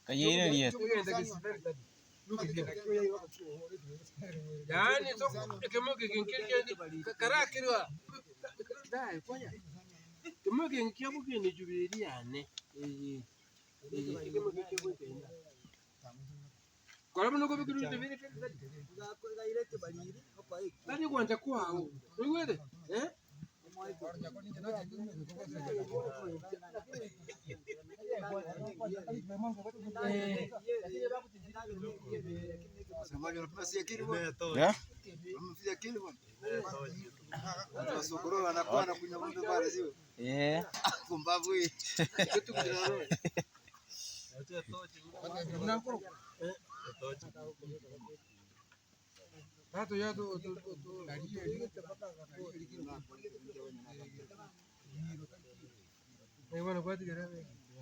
Kayene liet. Yani so kemo ke kinkiri karakirwa. Dai kwanya. Kemo ke nkiabu ke ni jubiri ane. Kemo ke kebo ke. Kwa sababu niko bikiru tebiri tani kwanja kwao. Wewe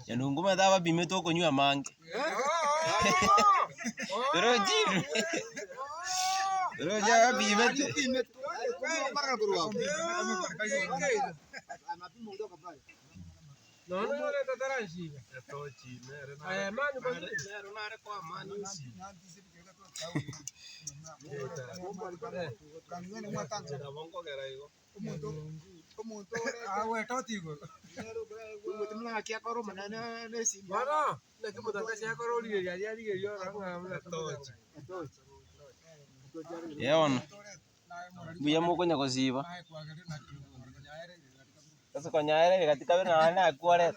Yanungu madhaba bime to kunywa mange. Rojiru. Roja bime. no tataranshi. Mani kwa mani usi. Yeon. Buya moko nyako siba. Sasa kwa nyaere katika wewe na akuare.